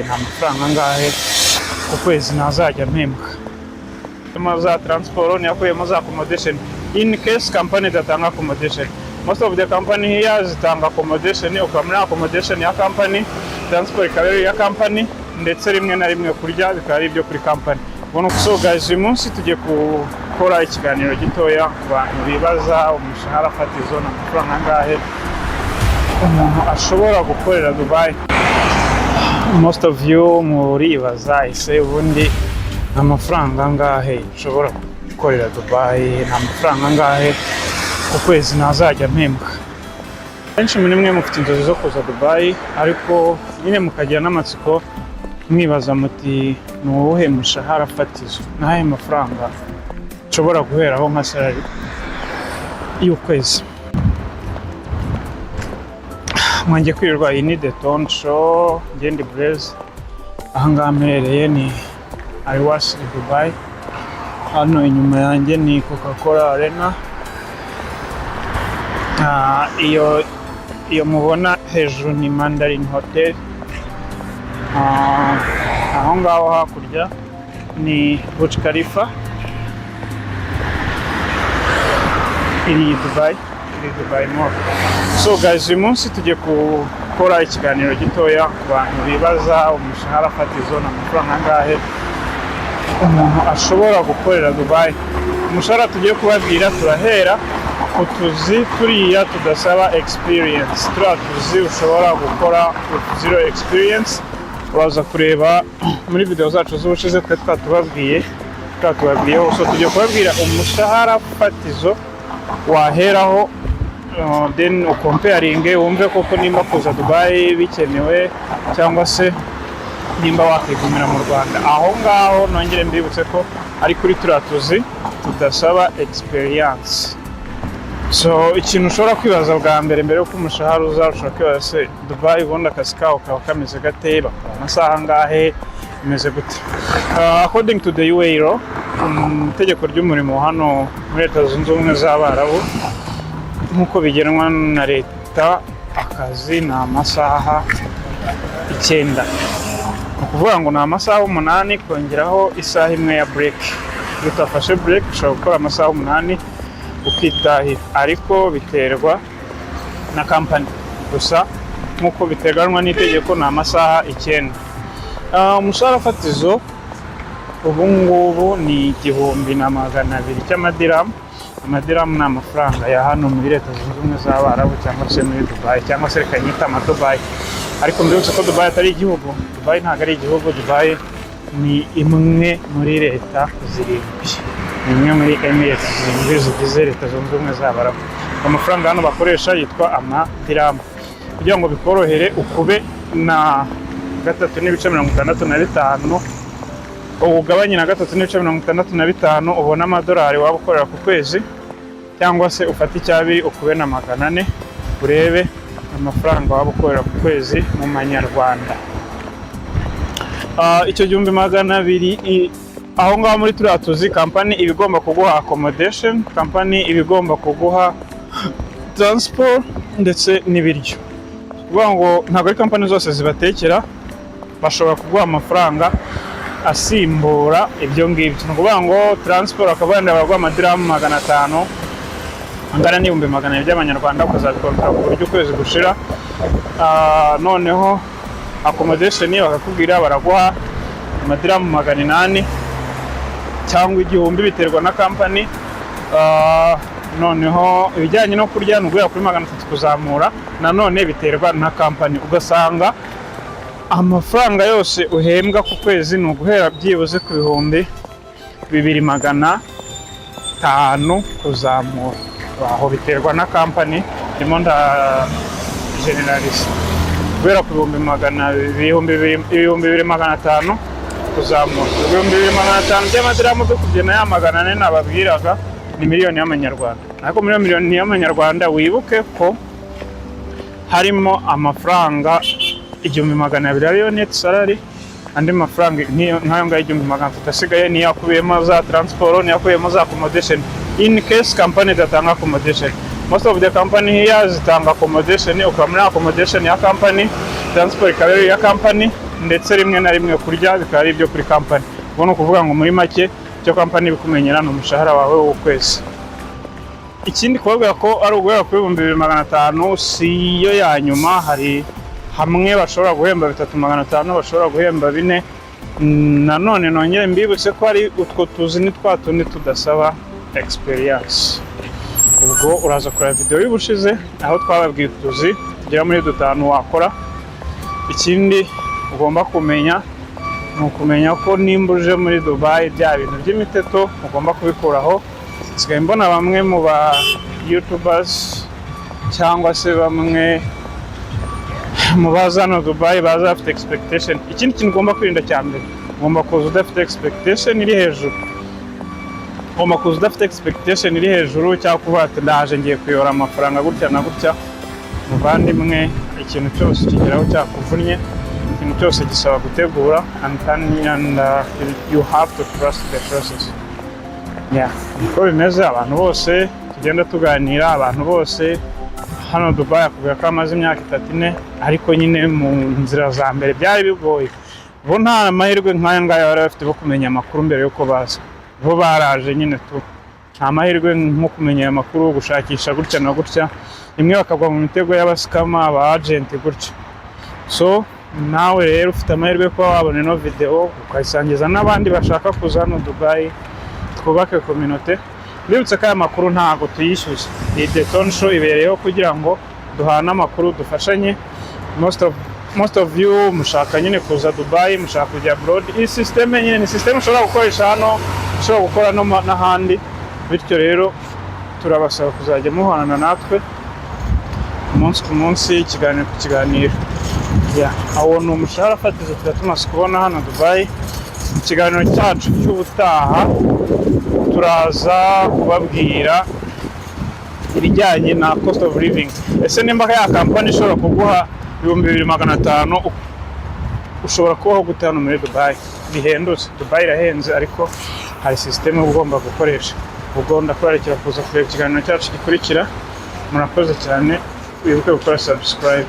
nta mafaranga angahe ku kwezi nazajya mpembwa. Za transport yakuyemo za accommodation in case company datanga accommodation. Most of the company here zitanga accommodation, ukamuna accommodation ya company, transport ikaba ya company, ndetse rimwe na rimwe kurya bikaba ari byo kuri company. So guys, uyu munsi tugiye gukora ikiganiro gitoya ku bantu bibaza umushahara fatizo n'amafaranga angahe umuntu ashobora gukorera Dubai. Most of you muribaza ese ubundi amafaranga angahe ushobora gukorera Dubai, n'amafaranga angahe ku kwezi nazajya mpembwa. Benshi muri mwe mufite inzozi zo kuza Dubai, ariko nyine mukagira n'amatsiko mwibaza muti ni uwuhe mushahara fatizo, n'ahe mafaranga nshobora guheraho nka salary y'ukwezi. Mwangiye kwirirwa iyi ni The Tone Show, Ngendi Blaise. Ahangaha mperereye ni Aiwas Dubai. Hano inyuma yanjye ni Coca-Cola Arena. Iyo mubona hejuru ni Mandarin Hotel. Aho ngaho hakurya ni Burj Khalifa. Iri Dubai Mall. So guys, uyu munsi tugiye gukora ikiganiro gitoya ku bantu bibaza umushahara fatizo n'amafaranga angahe umuntu ashobora gukorera Dubai. Umushahara tugiye kubabwira turahera ku tuzi turiya tudasaba experience. Turiya tuzi ushobora gukora with zero experience. Uraza kureba muri video zacu z'ubushize twatubabwiyeho. So tugiye kubabwira umushahara fatizo waheraho, then ukomparinge wumve koko nimba kuza Dubai bikenewe cyangwa se nimba wakigumira mu Rwanda. Aho ngaho nongere mbibutse ko ari kuri turatuzi tudasaba experience. So ikintu ushobora kwibaza bwa mbere yuko umushahara ushobora kwibaza se Dubai ubundi akazi kawo kaba kameze gate, bakora amasaha angahe, imeze gute? According to the UAE law, itegeko ry'umurimo hano muri Leta Zunze Ubumwe z'Abarabu, nk'uko bigenwa na leta, akazi ni amasaha 9. Ni ukuvuga ngo ni amasaha 8 kongeraho isaha imwe ya break. Iyo utafashe break ushobora gukora amasaha 8 ukitahira, ariko biterwa na company. Gusa nk'uko biteganwa n'itegeko ni amasaha 9. Umushahara fatizo ubu ngubu ni 1,200 cy'amadiramu. Amadiramu ni amafaranga ya hano muri Leta Zunze Ubumwe z'Abarabu cyangwa se muri Dubai, cyangwa se reka nyita Dubai. Ariko mbibutse ko Dubai atari igihugu. Dubai ntabwo ari igihugu. Dubai ni imwe muri leta zirindwi. Ni imwe muri Emirates zirindwi zigize Leta Zunze Ubumwe z'Abarabu. Amafaranga hano bakoresha yitwa amadiramu. Kugira ngo bikorohere ukube na 3.65 ugabanye na 3.65 ubona amadolari waba ukorera ku kwezi, cyangwa se ufata icyabiri ukube na 400 urebe amafaranga waba ukorera ku kwezi mu manyarwanda. Icyo 1,200 aho ngaho muri turiya tuzi company ibigomba kuguha accommodation, company ibigomba kuguha transport ndetse n'ibiryo. Kuvuga ngo ntabwo ari company zose zibatekera, bashobora kuguha amafaranga asimbura ibyo ngibyo. Ni ukuvuga ngo transport akabanda bagwa amadiramu 500 angana n'ibihumbi 200 by'amanyarwanda, ukazabikontara ku buryo ukwezi gushira. Noneho accommodation bakakubwira baraguha amadiramu 800 cyangwa 1000 biterwa na company. Noneho ibijyanye no kurya n'uguya kuri 300 kuzamura, nanone biterwa na company. Ugasanga amafaranga yose uhembwa ku kwezi ni uguhera byibuze ku 2,500 kuzamura. Aho biterwa na company, ndimo nda generalist. Guhera ku 2,500 kuzamura. 2,500 by'amadiramu byo kubyina ya 400 nababwiraga ni miliyoni y'amanyarwanda. Ariko miliyoni y'amanyarwanda wibuke ko harimo amafaranga 1,200 ariyo net salary, andi mafaranga nk'ayo ngayo 1,300 asigaye ni yakubiyemo za transport, ni yakubiyemo za accommodation in case company datanga accommodation. Most of the company here zitanga accommodation, ukamuna accommodation ya company, transport ikaba ya company, ndetse rimwe na rimwe kurya bikaba ari ibyo kuri company. Ubwo ni ukuvuga ngo muri make icyo company bikumenyera ni umushahara wawe w'ukwezi. Ikindi kubabwira ko ari uguhera kuri 2,500 si yo ya nyuma, hari hamwe bashobora guhemba 3,500, bashobora guhemba 4. Nanone nongere mbibutse ko ari utwo tuzi ni twa tundi tudasaba experience. Ubwo uraza kureba video y'ubushize aho twababwiye utuzi tugera muri 5 wakora. Ikindi ugomba kumenya ni ukumenya ko nimba uje muri Dubai bya bintu by'imiteto ugomba kubikuraho. Sigaye mbona bamwe mu ba YouTubers cyangwa se bamwe mu bazana Dubai baza afite expectation. Ikindi kintu ugomba kwirinda cyane, ugomba kuza udafite expectation iri hejuru. Ugomba kuza udafite expectation iri hejuru cyangwa kuvuga ati ndaje ngiye kuyora amafaranga gutya na gutya. Muvandimwe, ikintu cyose kigeraho cyakuvunnye, ikintu cyose gisaba gutegura and you have to trust the process. Uko bimeze abantu bose tugenda tuganira, abantu bose hano Dubai akubwira ko amaze imyaka 3-4, ariko nyine mu nzira za mbere byari bigoye. Bo nta amahirwe nk'aya ngaya bari bafite bo kumenya amakuru mbere yuko baza. Bo baraje nyine tu, nta mahirwe nko kumenya amakuru, gushakisha gutya na gutya, imwe bakagwa mu mitego y'abasikama, aba agent gutya. So nawe rero ufite amahirwe ko wabona ino video ukayisangiza n'abandi bashaka kuza hano Dubai, twubake community. Bibutse ko aya makuru ntago tuyishyuza. Iyi Deton Show ibereyeho kugira ngo duhana amakuru, dufashanye. Most of you mushaka nyine kuza Dubai, mushaka kujya abroad. Iyi system nyine ni system ushobora gukoresha hano, ushobora gukora no n'ahandi. Bityo rero turabasaba kuzajya muhana natwe umunsi ku munsi, ikiganiro ku kiganiro. Aho ni umushahara fatizo tugatuma kubona hano Dubai. Ikiganiro cyacu cy'ubutaha turaza kubabwira ibijyanye na cost of living. Ese nimba ya company ishobora kuguha 2,500 ushobora kubaho gute hano muri Dubai? Bihendutse. Dubai irahenze, ariko hari system ugomba gukoresha. Ubwo ndakurarekera kuza kureba ikiganiro cyacu gikurikira. Murakoze cyane, wibuke gukora subscribe.